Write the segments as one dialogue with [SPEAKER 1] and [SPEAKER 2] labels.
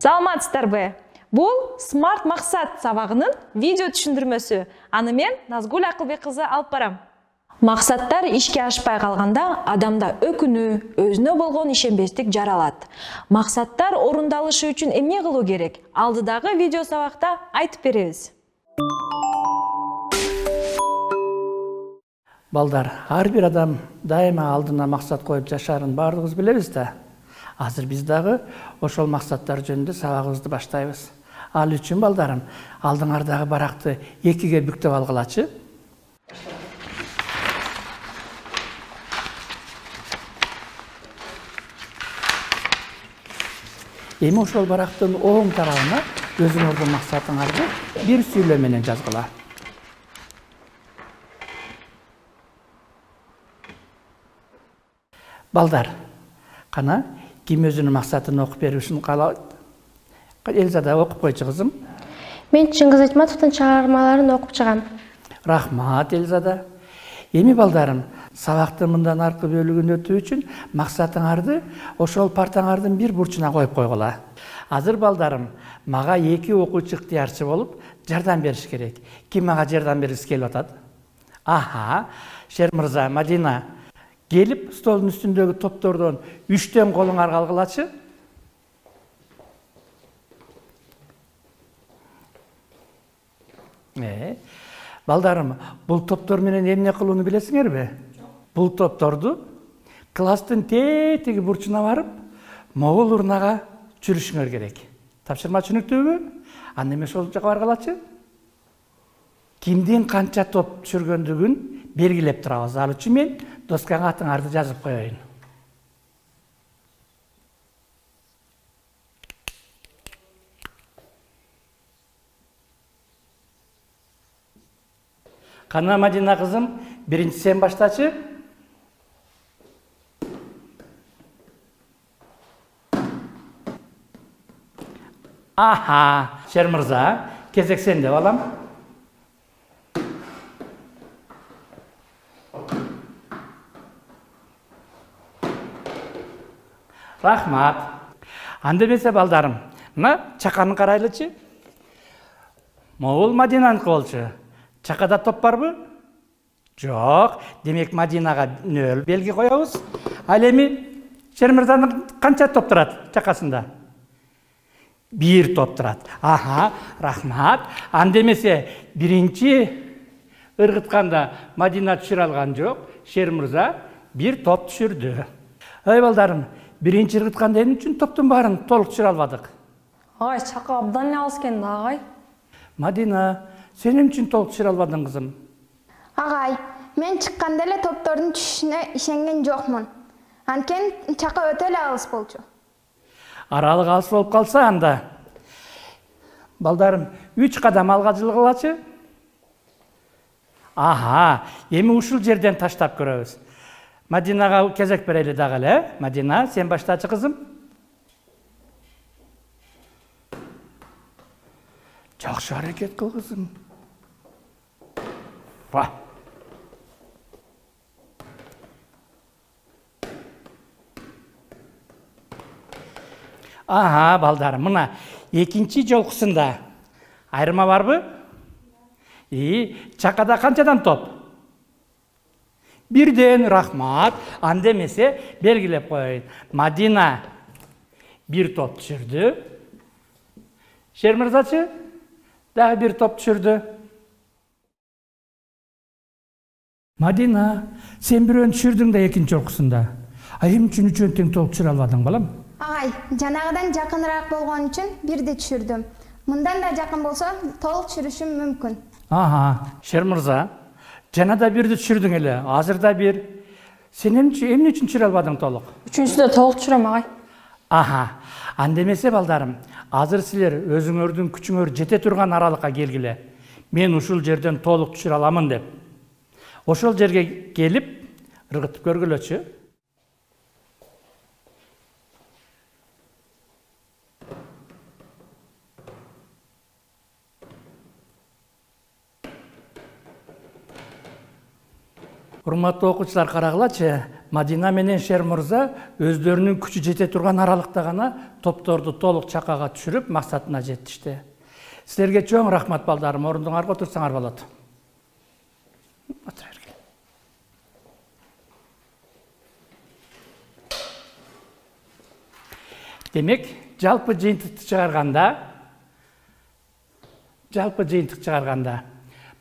[SPEAKER 1] Саламатсыздарбы? Бул Smart Максат сабагынын видео түшүндүрмөсү. Аны мен Назгүл Акылбек кызы алып барам. Максаттар ишке ашпай калганда адамда өкүнүү, өзүнө болгон ишенбестик жаралат. Максаттар орундалышы үчүн эмне кылуу керек? Алдыдагы видео сабакта айтып беребиз.
[SPEAKER 2] Балдар, ар бир адам дайыма алдына максат коюп жашаарын баардыгыбыз билебиз да. Азыр биз дагы ошол максаттар жөнүндө сабагыбызды баштайбыз. Ал үчүн балдарым, алдыңардагы баракты 2-ге бүктөп алгылачы. Эми ошол барактын оң тарабына өзүңөрдүн максатыңарды бир сүйлөө менен жазгыла. Балдар, кана ким өзүнүн максатын окуп беришин каалайт? Элзада окуп койчу кызым.
[SPEAKER 3] Мен Чыңгыз Айтматовдун чыгармаларын окуп чыгам.
[SPEAKER 2] Рахмат, Элзада. Эми балдарым, сабактын мындан аркы бөлүгүн өтүү үчүн максатыңарды ошол партаңардын бир бурчуна коюп койгула. Азыр балдарым, мага 2 окуучу ыктыярчы болуп жардам бериш керек. Ким мага жардам бергиси келип атат? Аха, Шер мырза, Мадина, келип столдун үстүндөгү топтордон 3төн колуңарга алгылачы. Балдарым, бул топтор менен эмне кылууну билесиңерби? Бул топторду класстын тетиги бурчуна барып, могул урнага жүрүшүңөр керек. Тапшырма түшүнүктүүбү? Аны эми ошол жака баргылачы. Кимдин канча топ түшүргөндүгүн белгилеп турабыз. Ал үчүн мен доскага атыңарды жазып коеюн. Кана Мадина кызым, биринчи сен баштачы. Аха, Шер мырза, кезек сенде балам. Рахмат. Анда эмесе балдарым, мына чаканы карайлычы. Могул Мадинаныкы болчу. Чакада топ барбы? Жок. Демек Мадинага нөл белги коебуз. Ал эми Шер мырзанын канча топ турат чакасында? 1 топ турат. Аха, рахмат. Анда эмесе биринчи ыргытканда Мадина түшүрө алган жок. Шер мырза 1 топ түшүрдү. Ой балдарым, биринчи ыргытканда эмне үчүн топтун баарын толук түшүрө албадык?
[SPEAKER 1] Агай, чака абдан алыс экен да, агай.
[SPEAKER 2] Мадина, сен эмне үчүн толук түшүрө албадың кызым?
[SPEAKER 4] Агай, мен чыкканда эле топтордун түшүшүнө ишенген жокмун. Анткени чака өтө эле алыс болчу.
[SPEAKER 2] Аралык алыс болуп калса анда балдарым 3 кадам алга жылгылачы. Аха, эми ушул жерден таштап көрөбүз. Мадинага кезек берели дагы эле. Мадина, сен баштачы кызым. Жакшы аракет кыл кызым. Аха, балдарым, мына экинчи жолкусунда айырма барбы? Чакада канчадан топ? 1ден, рахмат. Анда эмесе белгилеп коеюн. Мадина 1 топ түшүрдү. Шер мырзачы дагы 1 топ түшүрдү. Мадина, сен бирөөнү түшүрдүң да экинчи жолкусунда. Эмне үчүн үчөөнү тең толук түшүрө албадың балам?
[SPEAKER 4] Агай, жанагыдан жакыныраак болгон үчүн 1ди түшүрдүм. Мындан да жакын болсо толук түшүрүшүм мүмкүн.
[SPEAKER 2] Аха, Шер мырза, жана да 1ди түшүрдүң эле, азыр да 1. Сен эмне үчүн түшүрө албадың толук?
[SPEAKER 1] Үчүнчүдө толук түшүрөм, агай.
[SPEAKER 2] Аха, анда эмесе балдарым, азыр силер өзүңөрдүн күчүңөр жете турган аралыкка келгиле. Мен ушул жерден толук түшүрө аламын деп. Ошол жерге келип, ыргытып көргүлөчү. Урматтуу окуучулар, карагылачы. Мадина менен Шер мырза өздөрүнүн күчү жете турган аралыкта гана топторду толук чакага түшүрүп максатына жетишти. Силерге чоң рахмат балдарым. Орундуңарга отурсаңар болот. Демек, жалпы жыйынтыкты чыгарганда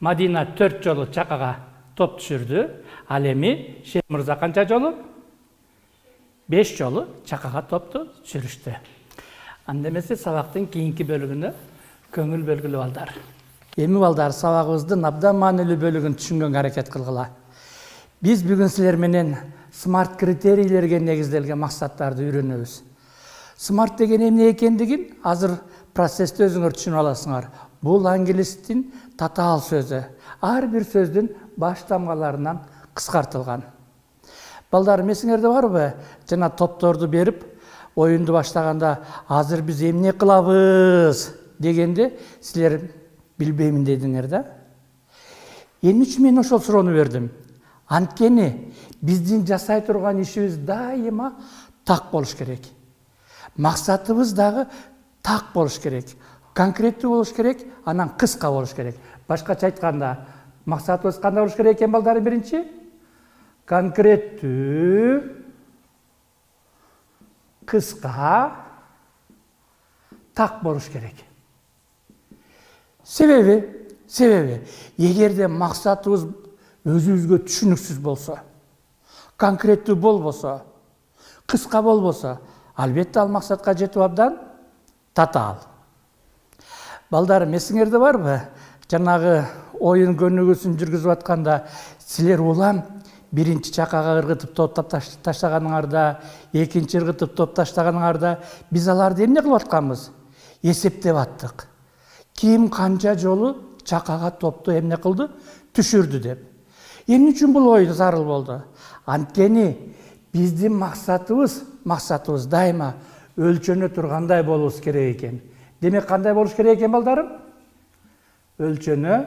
[SPEAKER 2] Мадина 4 жолу чакага топ түшүрдү. Ал эми Шер мырза канча жолу? 5 жолу чакага топту түшүрүштү. Анда эмесе сабактын кийинки бөлүгүнө көңүл бөлгүлө балдар. Эми балдар сабагыбыздын абдан маанилүү бөлүгүн түшүнгөнгө аракет кылгыла. Биз бүгүн силер менен смарт критерийлерге негизделген максаттарды үйрөнөбүз. Смарт деген эмне экендигин азыр процессте өзүңөр түшүнүп аласыңар. Бул англистин татаал сөзү. Ар бир сөздүн баш тамгаларынан кыскартылган. Балдарым, эсиңерде барбы? Жана топторду берип, оюнду баштаганда азыр биз эмне кылабыз дегенде силер билбеймин дедиңер да. Эмне үчүн мен ошол суроону бердим? Анткени биздин жасай турган ишибиз дайыма так болуш керек. Максатыбыз дагы так болуш керек. Конкреттүү болуш керек, анан кыска болуш керек. Башкача айтканда, максатыбыз кандай болуш керек экен балдарым? Биринчи, конкреттүү, кыска, так болуш керек. Себеби, эгерде максатыбыз өзүбүзгө түшүнүксүз болсо, конкреттүү болбосо, кыска болбосо, албетте ал максатка жетүү абдан татаал. Балдарым, эсиңерде барбы? Жанагы оюн көнүгүүсүн жүргүзүп атканда силер улам биринчи чакага ыргытып топтоп таштаганыңарда, экинчи ыргытып топ таштаганыңарда биз аларды эмне кылып атканбыз? Эсептеп аттык. Ким канча жолу чакага топту эмне кылды? Түшүрдү деп. Эмне үчүн бул оюн зарыл болду? Анткени биздин максатыбыз дайыма өлчөнө тургандай болуш керек экен. Демек, кандай болуш керек экен балдарым? Өлчөнө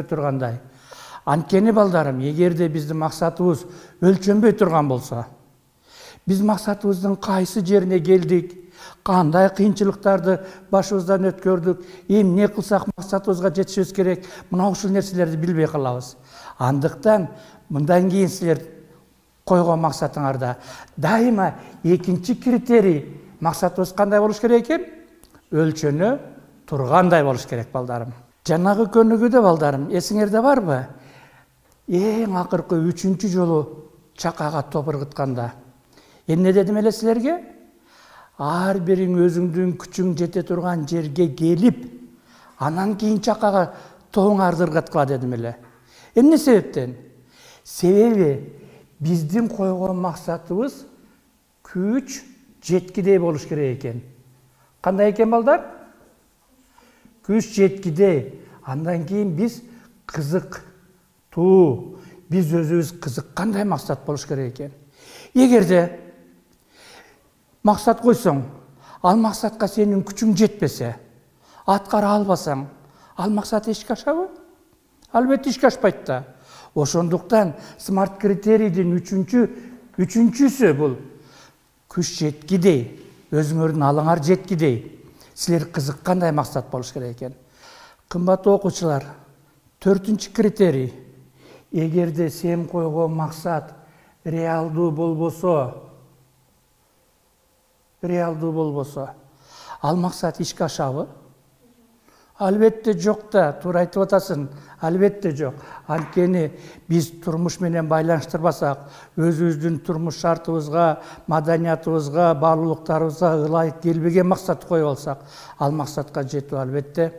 [SPEAKER 2] тургандай. Анткени балдарым, эгерде биздин максатыбыз өлчөнбөй турган болсо, биз максатыбыздын кайсы жерине келдик, кандай кыйынчылыктарды башыбыздан өткөрдүк, эмне кылсак максатыбызга жетишибиз керек, мына ушул нерселерди билбей калабыз. Андыктан мындан кийин силер койгон максатыңарда дайыма экинчи критерий максатыбыз кандай болуш керек экен? Өлчөнө тургандай болуш керек балдарым. Жанагы көнүгүүдө балдарым, эсиңерде барбы? Эң акыркы 3-чү жолу чакага топ ыргытканда эмне дедим эле силерге? Ар бириң өзүңдүн күчүң жете турган жерге келип, анан кийин чакага тооңарды ыргыткыла дедим эле. Эмне себептен? Себеби биздин койгон максатыбыз күч жеткидей болуш керек экен. Кандай экен балдар? Күч жеткидей. Андан кийин биз кызыктуу, биз өзүбүз кызыккандай максат болуш керек экен. Эгерде максат койсоң, ал максатка сенин күчүң жетпесе, аткара албасаң, ал максат ишке ашабы? Албетте ишке ашпайт да. Ошондуктан смарт критерийдин үчүнчүсү бул күч жеткидей, өзүңөрдүн алыңар жеткидей, силер кызыккандай максат болуш керек экен. Кымбаттуу окуучулар, 4-чү критерий, эгерде сен койгон максат реалдуу болбосо, ал максат ишке ашабы? Албетте жок да, туура айтып атасың. Албетте жок. Анткени биз турмуш менен байланыштырбасак, өзүбүздүн турмуш шартыбызга, маданиятыбызга, баалуулуктарыбызга ылайык келбеген максат коюп алсак, ал максатка жетүү албетте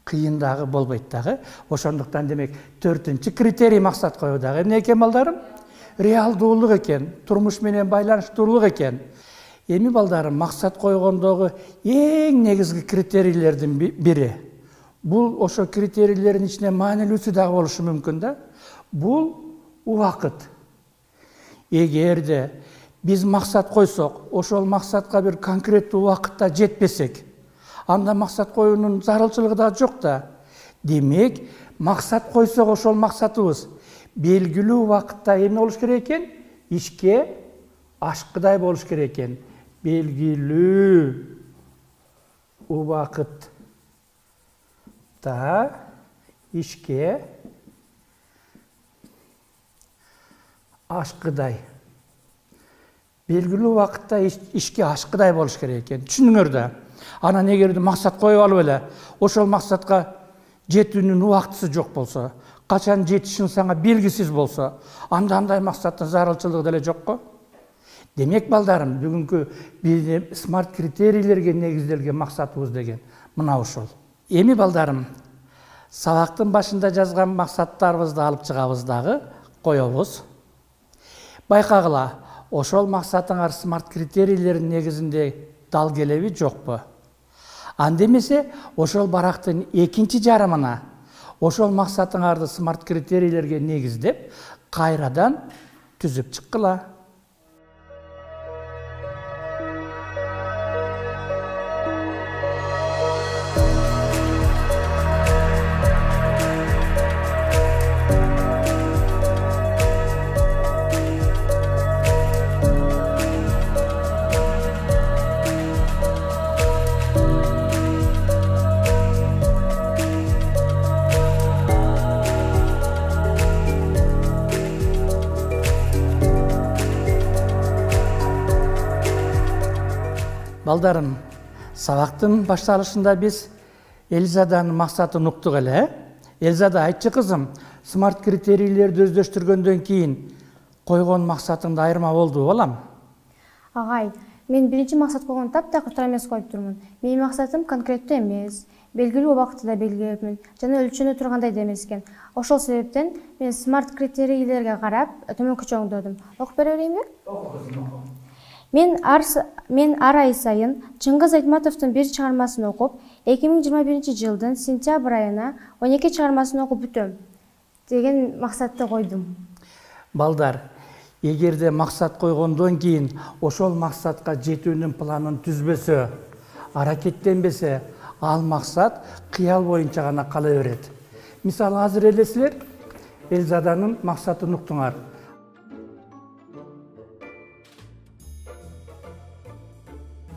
[SPEAKER 2] кыйын дагы болбойт дагы. Ошондуктан демек 4-чү критерий максат коюу дагы эмне экен балдарым? Реалдуулук экен, турмуш менен байланыштуулук экен. Эми балдарым, максат койгондогу эң негизги критерийлердин бири. Бул ошо критерийлердин ичинен маанилүүсү дагы болушу мүмкүн да. Бул убакыт. Эгерде биз максат койсок, ошол максатка бир конкреттүү убакытта жетпесек, анда максат коюунун зарылчылыгы да жок да. Демек, мақсат қойсақ ошол мақсатыбыз белгилүү убакытта эмне болуш керек экен? Ишке ашкыдай болуш керек экен. Белгилүү убакытта ишке ашкыдай. Белгилүү убакытта ишке ашкыдай болуш керек экен. Түшүнүңөр да. Анан эгерде максат коюп алып эле, ошол максатка жетүүнүн убактысы жок болсо, качан жетишин сага белгисиз болсо, анда андай максаттын зарылчылыгы деле жокко. Демек, балдарым, бүгүнкү биздин смарт критерийлерге негизделген максатыбыз деген мына ушул. Эми, балдарым, сабактын башында жазган максаттарыбызды алып чыгабыз дагы, коебуз. Байкагыла, ошол максатыңар смарт критерийлердин негизинде дал келеби, жокпу? Анда эмесе, ошол барактын экинчи жарымына ошол максатыңарды смарт критерийлерге негиздеп, кайрадан түзүп чыккыла. Балдарым, сабактын башталышында биз Элизаданын максатын уктук эле. Элизада, айтчы кызым, смарт критерийлерди өздөштүргөндөн кийин койгон максатыңда айырма болду, балам?
[SPEAKER 3] Агай, мен биринчи максат койгон таптакыр тура эмес коюп турмун. Менин максатым конкреттүү эмес, белгилүү убакытта белгилепмин жана өлчөнө тургандай да эмес экен. Ошол себептен мен смарт критерийлерге карап төмөнкү чоңдодум. Окуп бере берейинби? Мен ар ай сайын Чыңгыз Айтматовдун бир чыгармасын окуп, 2021 жылдын сентябрь айына 12 чыгармасын окуп бүтөм деген максатты койдум.
[SPEAKER 2] Балдар, эгерде максат койгондон кийин ошол максатка жетүүнүн планын түзбөсө, аракеттенбесе, ал максат кыял боюнча гана кала берет. Мисалы, азыр эле силер Элизаданын максатын уктуңар.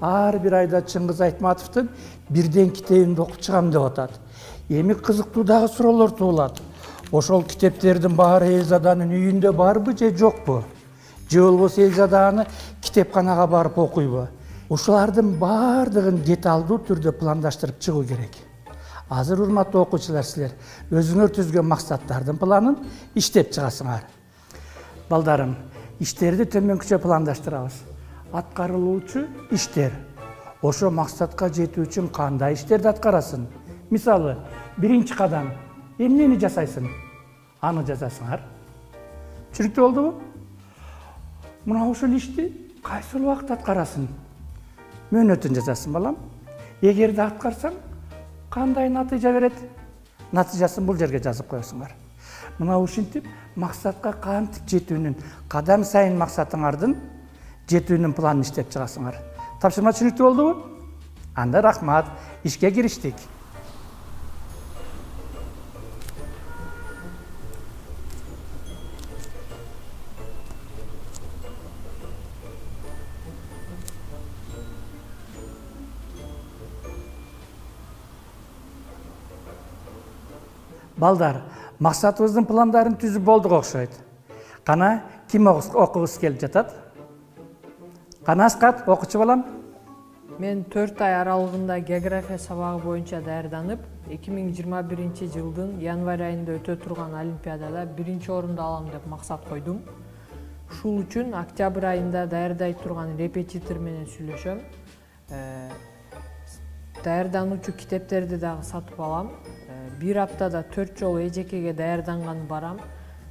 [SPEAKER 2] Ар бир айда Чыңгыз Айтматовдун бирден китебин окуп чыгам деп атат. Эми кызыктуу дагы суроолор туулат. Ошол китептердин баары Элизаданын үйүндө барбы же жокпу? Же болбосо Элизада аны китепканага барып окуйбу? Ушулардын баардыгын деталдуу түрдө пландаштырып чыгуу керек. Азыр, урматтуу окуучулар, силер өзүңөр түзгөн максаттардын планын иштеп чыгасыңар. Балдарым, иштерди төмөнкүчө пландаштырабыз. Аткарылуучу иштер. Ошо максатка жетүү үчүн кандай иштерди аткарасын? Мисалы, биринчи кадам эмнени жасайсың? Аны жазасыңар. Түшүнүктүү болдубу? Мына ушул ишти кайсы убакытта аткарасын? Мөөнөтүн жазасың, балам. Эгерде аткарсаң, кандай натыйжа берет? Натыйжасын бул жерге жазып коесуңар. Мына ушинтип максатка кантип жетүүнүн, кадам сайын максатыңардын жетүүнүн планын иштеп чыгасыңар. Тапшырма түшүнүктүү болдубу? Анда рахмат, ишке кириштик. Балдар, максатыбыздын пландарын түзүп болдук окшойт. Кана ким окугусу келип жатат? Кана Аскат, окучу балам?
[SPEAKER 5] Мен 4 ай аралыгында география сабагы боюнча даярданып, 2021 жылдын январь айында өтө турган олимпиадада 1-чи орунду алам деп максат койдум. Ушул үчүн октябрь айында даярдай турган репетитор менен сүйлөшөм. Даярдануучу китептерди дагы сатып алам. Бир аптада 4 жолу эжекеге даярданган барам.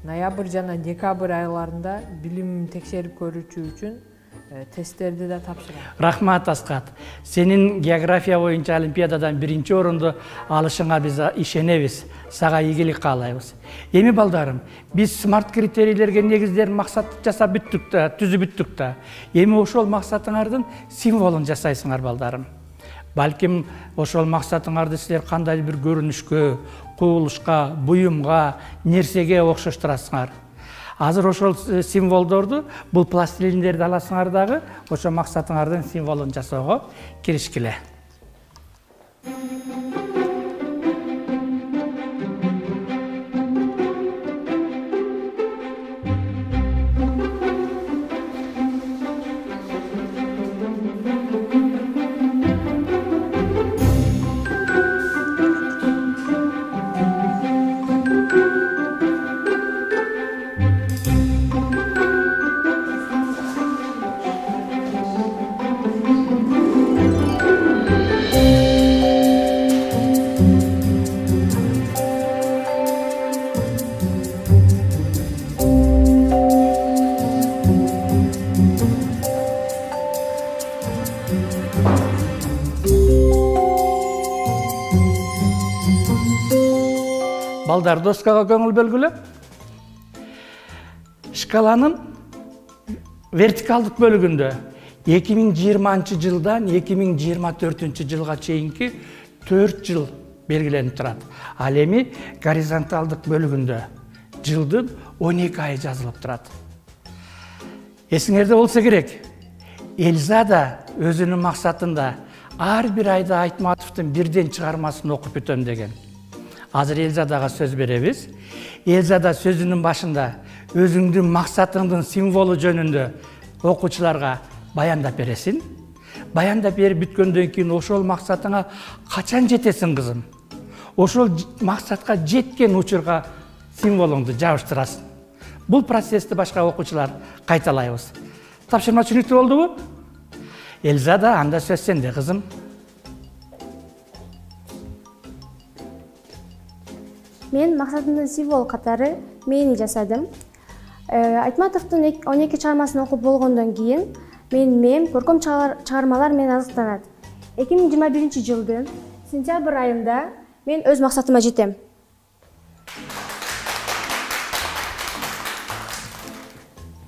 [SPEAKER 5] Ноябрь жана декабрь айларында билимимди текшерип көрүүчү үчүн тесттерди да тапшырам.
[SPEAKER 2] Рахмат, Аскат. Сенин география боюнча олимпиададан 1-чи орунду алышыңа биз ишенебиз. Сага ийгилик каалайбыз. Эми, балдарым, биз смарт критерийлерге негиздерин максат жасап бүттүк да, түзүп бүттүк да. Эми ошол максатыңардын символун жасайсыңар, балдарым. Балким ошол максатыңарды силер кандай бир көрүнүшкө, кубулушка, буюмга, нерсеге окшоштурасыңар. Азыр ошол символдорду, бул пластилиндерди аласыңар дагы, ошо максатыңардын символун жасоого киришкиле. Балдар, доскага көңүл бөлгүлө. Шкаланын вертикалдык бөлүгүндө 2020 жылдан 2024 жылга чейинки 4 жыл белгиленип турат. Ал эми горизонталдык бөлүгүндө жылдын 12 айы жазылып турат. Эсиңерде болсо керек, Эльзада өзүнүн максатында ар бир айда Айтматовдун бирден чыгармасын окуп өтөм деген. Азыр Эльзадага сөз беребиз. Эльзада сөзүнүн башында өзүңдүн максатыңдын символу жөнүндө окуучуларга баяндап бересин. Баяндап берип бүткөндөн кийин ошол максатыңа качан жетесиң кызым? Ошол максатка жеткен учурга символуңду жабыштырасың. Бул процессти башка окуучулар кайталайбыз. Тапшырма түшүнүктүү болдубу? Эльзада, анда сөз сенде кызым.
[SPEAKER 3] Мен максатымдын символ катары мени жасадым. Айтматовдун 12 чыгармасын окуп болгондон кийин мен көркөм чыгармалар менен азыктанат. 2021 жылдын сентябрь айында мен өз максатыма жетем.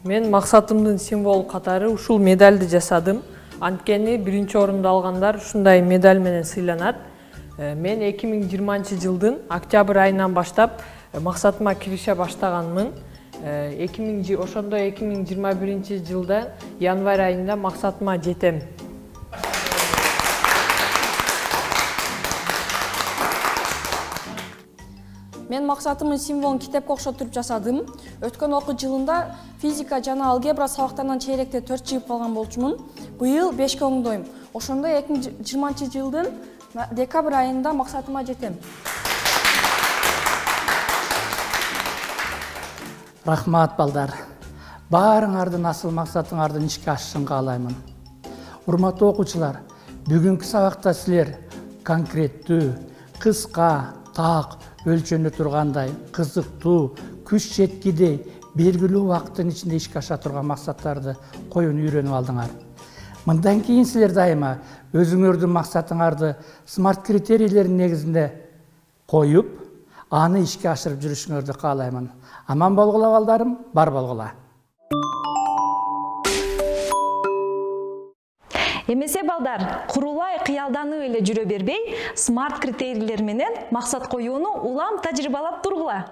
[SPEAKER 5] Мен максатымдын символ катары ушул медалды жасадым. Анткени биринчи орунду алгандар ушундай медаль менен сыйланат. Мен 2020 жылдын октябрь айынан баштап максатыма кирише баштаганмын. Ошондо 2021 жылда январь айында максатыма жетем.
[SPEAKER 6] Мен максатымдын символун китепке окшотуруп жасадым. Өткөн окуу жылында физика жана алгебра сабактарынан чейректе 4 жыгып калган болчумун. Быйыл 5 оңдойм. Ошондо 2020 жылдын декабрь айында максатыма жетем.
[SPEAKER 2] Рахмат балдар. Баарыңардын асыл максатыңардын ишке ашышын каалаймын. Урматтуу окуучулар, бүгүнкү сабакта силер конкреттүү, кыска, так, өлчөнө тургандай, кызыктуу, күч жеткидей, белгилүү убакыттын ичинде ишке аша турган максаттарды коюуну үйрөнүп алдыңар. Мындан кийин силер дайыма өзүңөрдүн максатыңарды смарт критерийлердин негизинде коюп, аны ишке ашырып жүрүшүңөрдү каалаймын. Аман болгула балдарым, бар болгула.
[SPEAKER 1] Эмесе балдар, курулай кыялданып эле жүрө бербей, смарт критерийлер менен максат коюуну улам тажрыйбалап тургула.